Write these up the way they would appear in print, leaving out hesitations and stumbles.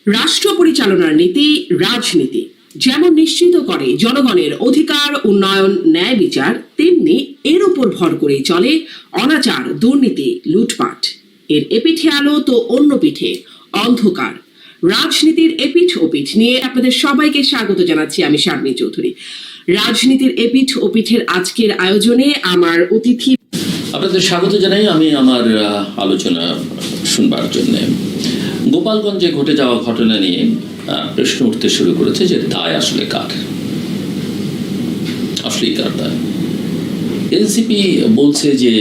রাষ্ট্র পরিচালনার নীতি রাজনীতি যেমন নিশ্চিত করে জনগণের অধিকার উন্নয়ন ন্যায় বিচার, তেমনি এর উপর ভর করেই চলে অনাচার দুর্নীতি লুটপাট। এর এপিঠে আলো তো অন্য পিঠে অন্ধকার। রাজনীতির এপিঠ ওপিঠ নিয়ে আপনাদের সবাইকে স্বাগত জানাচ্ছি আমি শারমিন চৌধুরী। রাজনীতির এপিঠ ওপিঠের আজকের আয়োজনে আমার অতিথি আপনাদের স্বাগত জানাই আমি আমার আলোচনা শুনবার জন্য। গোপালগঞ্জে ঘটে যাওয়া ঘটনা নিয়ে প্রশ্ন উঠতে শুরু করেছে যে দায় আসলে কার, আসলেই কার দায়। এনসিপি বলছে যে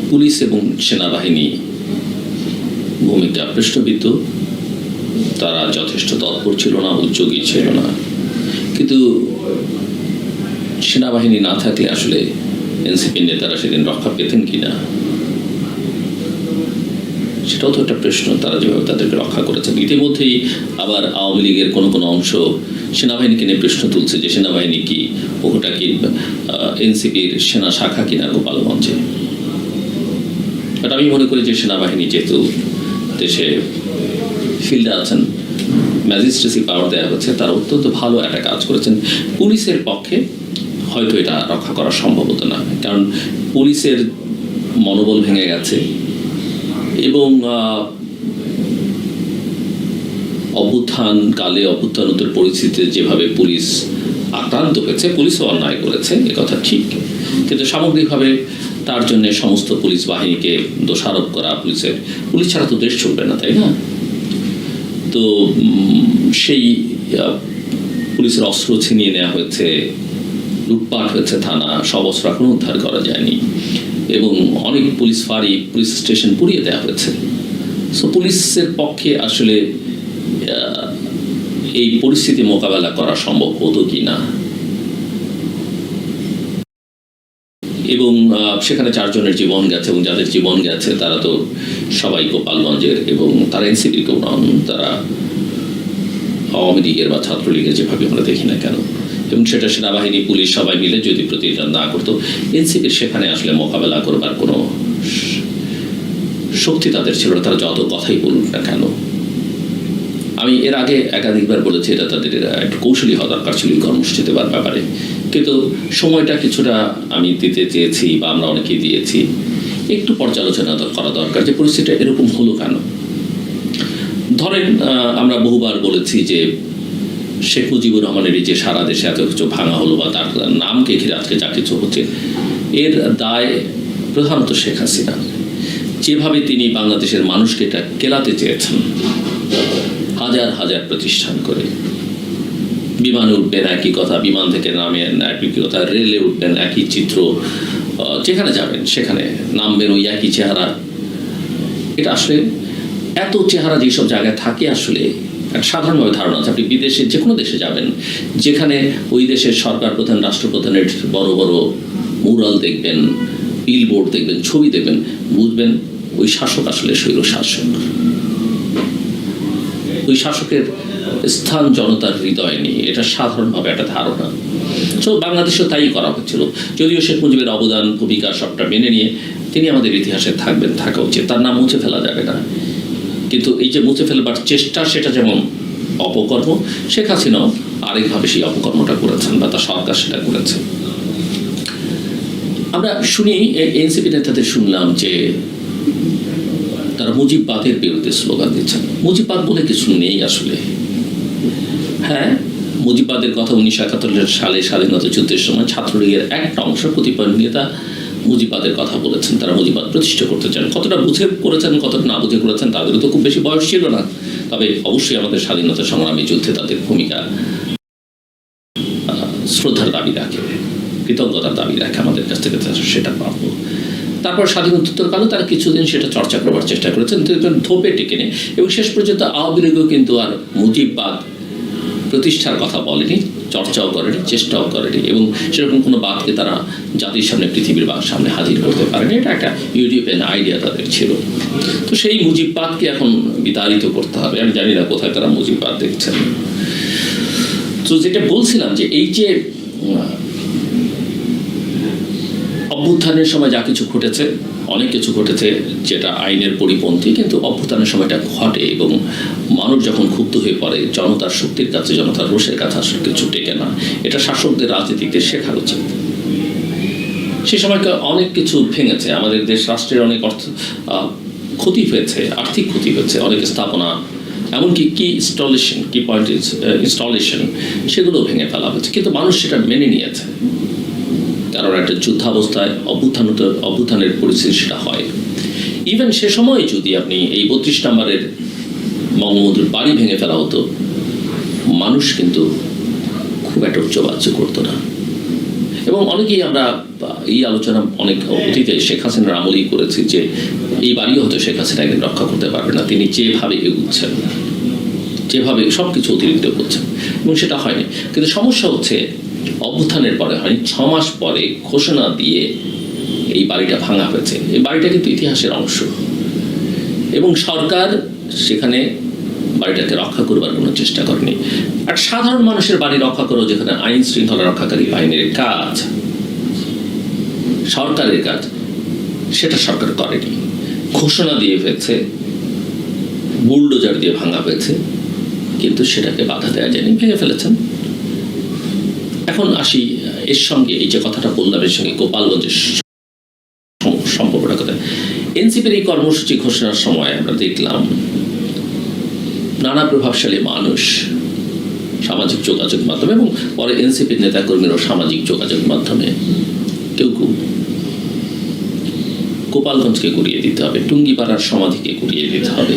পুলিশ এবং সেনাবাহিনী ভূমিকা প্রশ্নবিদ্ধ, তারা যথেষ্ট তৎপর ছিল না, উদ্যোগী ছিল না। কিন্তু সেনাবাহিনী না থাকলে আসলে এনসিপির নেতারা সেদিন রক্ষা পেতেন কিনা, সেটাও তো একটা প্রশ্ন। তারা যেভাবে তাদেরকে রক্ষা করেছেন, ইতিমধ্যেই আবার আওয়ামী লীগের কোনো কোনো অংশ সেনাবাহিনীকে নিয়ে প্রশ্ন তুলছে যে সেনাবাহিনী কি ওটা কি এনসিপির সেনা শাখা কিনা গোপালগঞ্জে। বাট আমি মনে করি যে সেনাবাহিনী যেহেতু দেশে ফিল্ডে আছেন, ম্যাজিস্ট্রেসি পাওয়ার দেওয়া হচ্ছে, তারা অত্যন্ত ভালো একটা কাজ করেছেন। পুলিশের পক্ষে হয়তো এটা রক্ষা করা সম্ভব হতো না, কারণ পুলিশের মনোবল ভেঙে গেছে এবং অভ্যুত্থানকালে অভ্যুত্থানোত্তর পরিস্থিতিতে যেভাবে পুলিশ আক্রান্ত হয়েছে, পুলিশও অন্যায় করেছে একথা ঠিক, কিন্তু সামগ্রিকভাবে তার জন্য সমস্ত পুলিশ বাহিনীকে দোষারোপ করা, পুলিশ ছাড়া তো দেশ চলবে না, তাই না? তো সেই পুলিশের অস্ত্র ছিনিয়ে নেওয়া হয়েছে, লুটপাট হয়েছে, থানা সব অস্ত্র এখনো উদ্ধার করা যায়নি এবং অনেক পুলিশ ফাঁড়ি, পুলিশ স্টেশন পুড়িয়ে দেওয়া হয়েছে। সো পুলিশের পক্ষে আসলে এই পরিস্থিতি মোকাবেলা করা সম্ভব হতো কি না, এবং সেখানে 4 জনের জীবন গেছে এবং যাদের জীবন গেছে তারা তো সবাই গোপালগঞ্জের, এবং তারা এনসিপির কেউ নন, তারা আওয়ামী লীগের বা ছাত্রলীগের, যেভাবে আমরা দেখি না কেন। এবং সেটা সেনাবাহিনী পুলিশ সবাই মিলে যদি প্রতিরোধ না করতো, এনসিপির সেখানে আসলে মোকাবেলা করবার কোনো শক্তি তাদের ছিল না, তারা যত কথাই বলুক না কেন। আমি এর আগে একাধিকবার বলেছি এটা তাদের একটু কৌশলী হওয়া দরকার ছিল এই কর্মসূচি দেওয়ার ব্যাপারে, কিন্তু সময়টা কিছুটা আমি দিতে চেয়েছি বা আমরা অনেকেই দিয়েছি। একটু পর্যালোচনা করা দরকার যে পরিস্থিতিটা এরকম হলো কেন। ধরেন আমরা বহুবার বলেছি যে শেখ মুজিবুর রহমানের যে সারা দেশে এত কিছু ভাঙা হলো বা তার নামকে ঘিরে আজকে যা কিছু হচ্ছে, এর দায় প্রধানত শেখ হাসিনা। যেভাবে তিনি বাংলাদেশের মানুষকে এটা কেলাতে চেয়েছেন, হাজার হাজার প্রতিষ্ঠান করে, বিমানে উঠবেন একই কথা, বিমান থেকে নামেন একই কথা, রেলে উঠবেন একই চিত্র, যেখানে যাবেন সেখানে নামবেন ওই একই চেহারা। এটা আসলে এত চেহারা যেসব জায়গায় থাকে, আসলে সাধারণভাবে ধারণা আছে আপনি বিদেশে যে কোনো দেশে যাবেন, যেখানে ওই দেশের সরকার প্রধান, রাষ্ট্রপ্রধানের বড় বড় মুরাল দেখবেন, বিলবোর্ড দেখবেন, ছবি দেখবেন, বুঝবেন ওই শাসক আসলে স্বৈর শাসক। ওই শাসকের স্থান জনতার হৃদয়ে নেই, এটা সাধারণভাবে একটা ধারণা। তো বাংলাদেশেও তাই করা হচ্ছিল, যদিও শেখ মুজিবের অবদান ভূমিকা সবটা মেনে নিয়ে তিনি আমাদের ইতিহাসে থাকবেন, থাকা উচিত, তার নাম মুছে ফেলা যাবে না। কিন্তু এই যে মুছে ফেলবার চেষ্টা, সেটা যেমন অপকর্ম, শেখ হাসিনাও আরেকভাবে সেই অপকর্মটা করেছেন বা তার সরকার সেটা করেছে। আমরা শুনি এনসিপি নেতাদের শুনলাম যে তারা মুজিববাদের বিরুদ্ধে স্লোগান দিচ্ছেন। মুজিববাদ বলে কিছু নেই আসলে। হ্যাঁ, মুজিববাদের কথা 1971 সালে স্বাধীনতা যুদ্ধের সময় ছাত্রলীগের একটা অংশ, কতিপয় নেতা মুজিববাদের কথা বলেছেন, তারা মুজিববাদ প্রতিষ্ঠা করতে চান। কতটা বুঝে করেছেন, কতটা না বুঝে করেছেন, তাদেরও তো খুব বেশি বয়স ছিল না। তবে অবশ্যই আমাদের স্বাধীনতা সংগ্রামী যুদ্ধে তাদের ভূমিকা শ্রদ্ধার দাবি রাখে, কৃতজ্ঞতার দাবি রাখে আমাদের কাছ থেকে, সেটা পাবো। তারপর স্বাধীনোত্তরকালে তারা কিছুদিন সেটা চর্চা করবার চেষ্টা করেছেন, ধোপে টেকে নেই, এবং শেষ পর্যন্ত আওয়ামী লীগও কিন্তু আর মুজিববাদ প্রতিষ্ঠার কথা বলেনি, চর্চাও করেনি, চেষ্টাও করেনি, এবং সেরকম কোনো বাদকে তারা জাতির সামনে, পৃথিবীর সামনে হাজির করতে পারেনি। এটা একটা ইউরোপিয়ান আইডিয়া তাদের ছিল। তো সেই মুজিববাদকে এখন বিতাড়িত করতে হবে। আমি জানি না কোথায় তারা মুজিববাদ দেখছেন। তো যেটা বলছিলাম যে এই যে অভ্যুত্থানের সময় যা কিছু ঘটেছে, অনেক কিছু ঘটেছে যেটা আইনের পরিপন্থী, কিন্তু অভ্যুত্থানের সময়টা ঘটে এবং মানুষ যখন ক্ষুব্ধ হয়ে পড়ে, জনতার শক্তির কাছে, জনতার রোষের কাছে আসলে কিছু টেকে না। এটা শাসকদের রাজনীতিতে শেখা উচিত। সে সময়কে অনেক কিছু ভেঙেছে, আমাদের দেশ রাষ্ট্রের অনেক ক্ষতি হয়েছে, আর্থিক ক্ষতি হয়েছে, অনেক স্থাপনা, এমনকি কি ইনস্টলেশন সেগুলো ভেঙে ফেলা হয়েছে, কিন্তু মানুষ সেটা মেনে নিয়েছে। কারণ একটা যুদ্ধাবস্থায় অভ্যুত্থানের পরিস্থিতি সেটা হয়। ইভেন সে সময় যদি আপনি এই 32 নম্বরের বঙ্গবন্ধুর বাড়ি ভেঙে ফেলা হতো, মানুষ কিন্তু খুব একটা উচ্চবাচ্য করতো না। এবং অনেকেই আমরা এই আলোচনা অনেক অতীতে শেখ হাসিনার আমলেই করেছি যে এই বাড়িও হয়তো শেখ হাসিনা একদিন রক্ষা করতে পারবে না, তিনি যেভাবে এগুচ্ছেন, যেভাবে সব কিছু অতিরিক্ত করছেন, এবং সেটা হয়নি। কিন্তু সমস্যা হচ্ছে অভ্যুত্থানের পরে হয়নি, 6 মাস পরে ঘোষণা দিয়ে এই বাড়িটা ভাঙা হয়েছে। এই বাড়িটা কিন্তু ইতিহাসের অংশ, এবং সরকার সেখানে বাড়িটাকে রক্ষা করবার কোনো চেষ্টা করেনি। আর সাধারণ মানুষের বাড়ি রক্ষা করো, যেখানে আইন শৃঙ্খলা রক্ষাকারী বাহিনীর কাজ, সরকারের কাজ, সেটা সরকার করেনি। ঘোষণা দিয়ে ফেলছে, বুলডোজার দিয়ে ভাঙা হয়েছে, কিন্তু সেটাকে বাধা দেওয়া যায়নি, ভেঙে ফেলেছেন। এখন আসি এর সঙ্গে, এই যে কথাটা বললাম, এর সঙ্গে গোপালগঞ্জের সম্পর্কটা কথা। এনসিপির এই কর্মসূচি ঘোষণার সময় আমরা দেখলাম নানা প্রভাবশালী মানুষ সামাজিক যোগাযোগ মাধ্যমে, এবং পরে এনসিপির নেতাকর্মীরাও সামাজিক যোগাযোগ মাধ্যমে কেউ গোপালগঞ্জকে গুড়িয়ে দিতে হবে, টুঙ্গিপাড়ার সমাধিকে গুড়িয়ে দিতে হবে,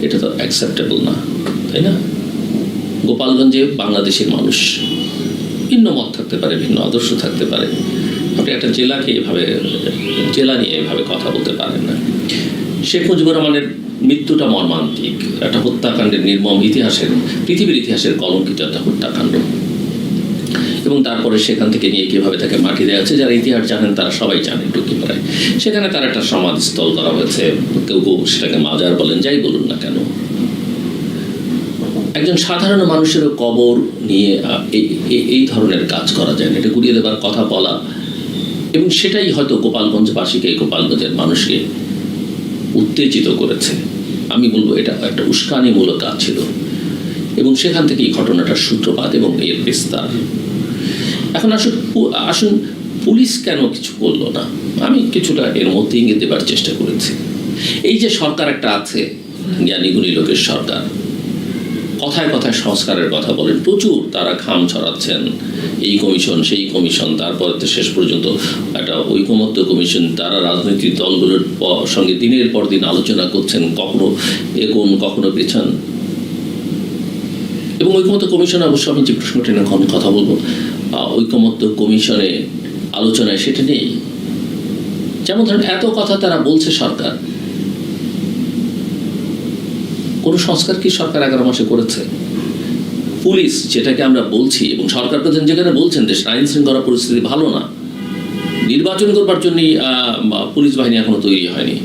এটা তো অ্যাকসেপ্টেবল না, তাই না? গোপালগঞ্জে বাংলাদেশের মানুষ, ভিন্ন মত থাকতে পারে, ভিন্ন আদর্শ থাকতে পারে, আপনি একটা জেলা নিয়ে এভাবে কথা বলতে পারেন না। শেখ মুজিবুর রহমানের মৃত্যুটা মর্মান্তিক, একটা হত্যাকাণ্ডের নির্মম পৃথিবীর ইতিহাসের কলঙ্কিত একটা হত্যাকাণ্ড, এবং তারপরে সেখান থেকে নিয়ে কিভাবে তাকে মাটি দেওয়া হচ্ছে, যারা ইতিহাস জানেন তারা সবাই জানেন। টুঙ্গিপাড়ায় সেখানে তার একটা সমাধিস্থল করা হয়েছে, কেউ সেটাকে মাজার বলেন, যাই বলুন না কেন। একজন সাধারণ মানুষেরও কবর নিয়ে এই ধরনের কাজ করা যায় না, এটা গুড়িয়ে দেবার কথা বলা, এবং সেটাই হয়তো গোপালগঞ্জবাসীকে, গোপালগঞ্জের মানুষকে উত্তেজিত করেছে। আমি বলবো এটা একটা উস্কানিমূলক কাজ ছিল, এবং সেখান থেকে এই ঘটনাটার সূত্রপাত এবং এর বিস্তার। এখন আসুন পুলিশ কেন কিছু করলো না, আমি কিছুটা এর মধ্যে ইঙ্গিত দেবার চেষ্টা করেছি। এই যে সরকার একটা আছে, জ্ঞানী গুণী লোকের সরকার, কথায় কথায় সংস্কারের কথা বলেন, প্রচুর তারা ঘাম ছড়াচ্ছেন, এই কমিশন সেই কমিশন, তারপরে তো শেষ পর্যন্ত একটা ঐকমত্য কমিশন, তারা রাজনৈতিক দলগুলোর সঙ্গে দিনের পর দিন আলোচনা করছেন, কখনো এগোন কখনো পেছান। এবং ঐকমত্য কমিশন, অবশ্য আমি যে প্রশ্নটা নিয়ে কথা বলবো, ঐকমত্য কমিশনে আলোচনায় সেটা নেই। যেমন ধরেন এত কথা তারা বলছে সরকার, কোনো সংস্কার কি সরকার 11 মাসে করেছে? পুলিশ যেটাকে আমরা বলছি, এবং সরকার প্রধান যেখানে বলছেন দেশের আইন শৃঙ্খলা পরিস্থিতি ভালো না, নির্বাচন করবার জন্যই পুলিশ বাহিনী এখনো তৈরি হয়নি,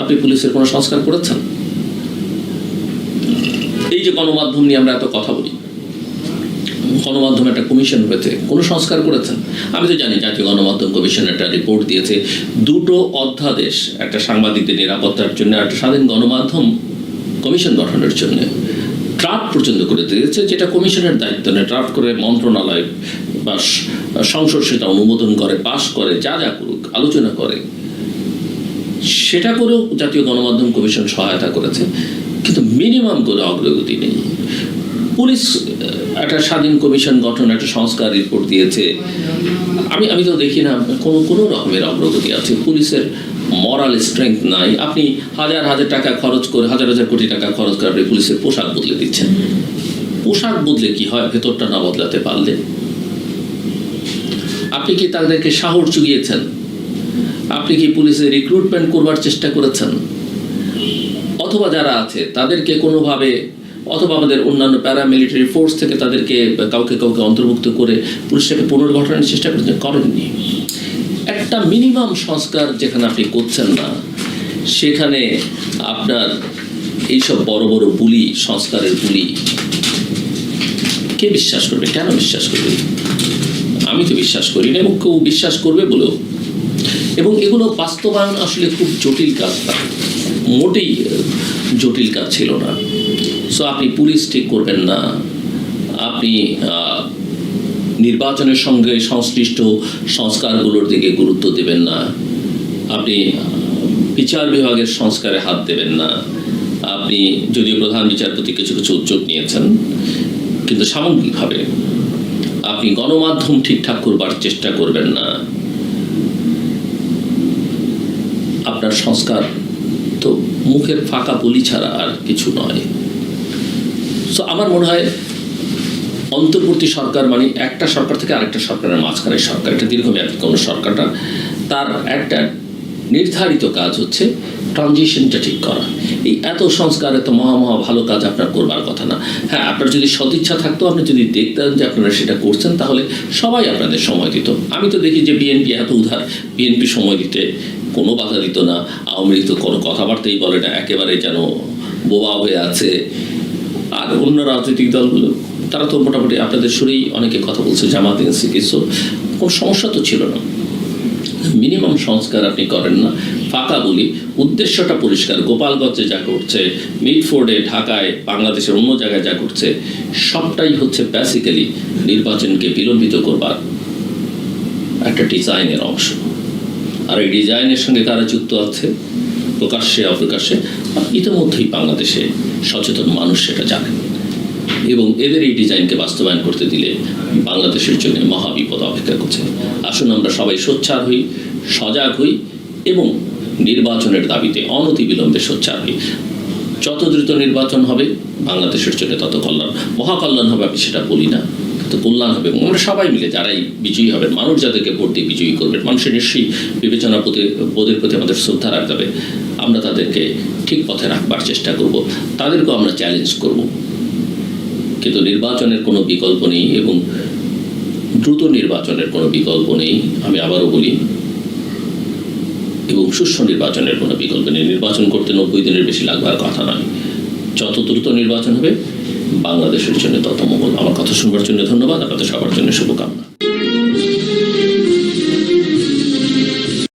আপনি পুলিশের কোনো সংস্কার করেছেন? এই যে গণমাধ্যম নিয়ে আমরা এত কথা বলি, গণমাধ্যমে একটা কমিশন হয়েছে, কোনো সংস্কার করেছেন? আমি তো জানি জাতীয় গণমাধ্যম কমিশন একটা রিপোর্ট দিয়েছে, 2টো অধ্যাদেশ, একটা সাংবাদিকদের নিরাপত্তার জন্য, একটা স্বাধীন গণমাধ্যম কমিশন গঠনের জন্য ড্রাফট পর্যন্ত করে দিয়েছে, যেটা কমিশনের দায়িত্ব নেই। ড্রাফট করে মন্ত্রণালয় বা সংসদ সেটা অনুমোদন করে, পাশ করে, যা করুক, আলোচনা করে, সেটা করেও জাতীয় গণমাধ্যম কমিশন সহায়তা করেছে, কিন্তু মিনিমাম করে অগ্রগতি নেই। পুলিশ একটা স্বাধীন কমিশন গঠন, একটা সংস্কার রিপোর্ট দিয়েছে, আমি তো দেখি না কোনো রকমের অগ্রগতি আছে। পুলিশের মরাল স্ট্রেংথ নাই। আপনি হাজার হাজার টাকা খরচ করে, হাজার হাজার কোটি টাকা খরচ করে আপনি পুলিশের পোশাক বদলে দিচ্ছেন। পোশাক বদলে কি হয়, ভেতরটা না বদলাতে পারলে? আপনি কি তাদেরকে সাহস জুগিয়েছেন? আপনি কি পুলিশের রিক্রুটমেন্ট করবার চেষ্টা করেছেন? অথবা যারা আছে তাদেরকে কোনোভাবে, অথবা আমাদের অন্যান্য প্যারামিলিটারি ফোর্স থেকে তাদেরকে কাউকে অন্তর্ভুক্ত করে পুলিশটাকে পুনর্গঠনের চেষ্টা করেননি। একটা মিনিমাম সংস্কার যেখানে আপনি করছেন না, সেখানে আপনার এইসব বড় বড় বুলি, সংস্কারের বুলি কে বিশ্বাস করবে, কেন বিশ্বাস করবে? আমি তো বিশ্বাস করি না এবং কেউ বিশ্বাস করবে বলেও, এবং এগুলো বাস্তবায়ন আসলে খুব জটিল কাজ না, মোটেই জটিল কাজ ছিল না। সো আপনি পুলিশ ঠিক করবেন না, আপনি নির্বাচনের সঙ্গে সংশ্লিষ্ট সংস্কারগুলোর দিকে গুরুত্ব দেবেন না, আপনি বিচার বিভাগের সংস্কারে হাত দেবেন না, আপনি যদিও প্রধান বিচারপতি কিছু কিছু উদ্যোগ নিয়েছেন, কিন্তু সামগ্রিকভাবে আপনি গণমাধ্যম ঠিকঠাক করবার চেষ্টা করবেন না। আপনার সংস্কার তো মুখের ফাঁকা বলি ছাড়া আর কিছু নয়। সো আমার মনে হয় অন্তর্বর্তী সরকার মানে একটা সরকার থেকে আরেকটা সরকারের মাঝখানে সরকার, এটা দীর্ঘমেয়াদী কোনো সরকারটা, তার একটা নির্ধারিত কাজ হচ্ছে ট্রানজিশনটা ঠিক করা। এই এত সংস্কার, এত মহা ভালো কাজ আপনার করবার কথা না। হ্যাঁ, আপনার যদি সদিচ্ছা থাকতো, আপনি যদি দেখতেন যে আপনারা সেটা করছেন, তাহলে সবাই আপনাদের সময় দিত। আমি তো দেখি যে বিএনপি এত উদার, বিএনপি সময় দিতে কোনো বাধা দিত না, আওয়ামী লীগ তো কোনো কথাবার্তাই বলে না, একেবারে যেন বোবা হয়ে আছে। আর অন্য রাজনৈতিক দলগুলো তারা তো মোটামুটি আপনাদের সুরেই অনেকে কথা বলছে, জামাত এনসিপি, সো কোনো সমস্যা তো ছিল না। মিনিমাম সংস্কার আপনি করেন না, ফাঁকা বলি, উদ্দেশ্যটা পরিষ্কার। গোপালগঞ্জে যা করছে, মিডফোর্ডে, ঢাকায়, বাংলাদেশের অন্য জায়গায় যা করছে, সবটাই হচ্ছে বেসিক্যালি নির্বাচনকে বিলম্বিত করবার একটা ডিজাইনের অংশ। আর এই ডিজাইনের সঙ্গে কারা যুক্ত আছে, প্রকাশ্যে অপ্রকাশ্যে, ইতিমধ্যেই বাংলাদেশে সচেতন মানুষ সেটা জানেন, এবং এদের এই ডিজাইনকে বাস্তবায়ন করতে দিলে বাংলাদেশের জন্য মহাবিপদ অপেক্ষা করছে। আসুন আমরা সবাই সোচ্চার হই, সজাগ হই এবং নির্বাচনের দাবিতে অনতিবিলম্বে সোচ্চার হই। যত দ্রুত নির্বাচন হবে বাংলাদেশের জন্য তত কল্যাণ, মহাকল্যাণ হবে, আমি সেটা বলি না, তো কল্যাণ হবে। এবং আমরা সবাই মিলে যারাই বিজয়ী হবেন, মানুষ যাদেরকে ভোট দিয়ে বিজয়ী করবেন, মানুষের নিশ্চয়ই বিবেচনার বোধের প্রতি আমাদের শ্রদ্ধা রাখতে হবে। আমরা তাদেরকে ঠিক পথে রাখবার চেষ্টা করব, তাদেরকেও আমরা চ্যালেঞ্জ করব। কিন্তু নির্বাচনের কোনো বিকল্প নেই এবং দ্রুত নির্বাচনের কোনো বিকল্প নেই, আমি আবারও বলি, এবং সুষ্ঠু নির্বাচনের কোনো বিকল্প নেই। নির্বাচন করতে 90 দিনের বেশি লাগবার কথা নয়। যত দ্রুত নির্বাচন হবে বাংলাদেশের জন্য তত মঙ্গল। আমার কথা শুনবার জন্য ধন্যবাদ, আপনাদের সবার জন্য শুভকামনা।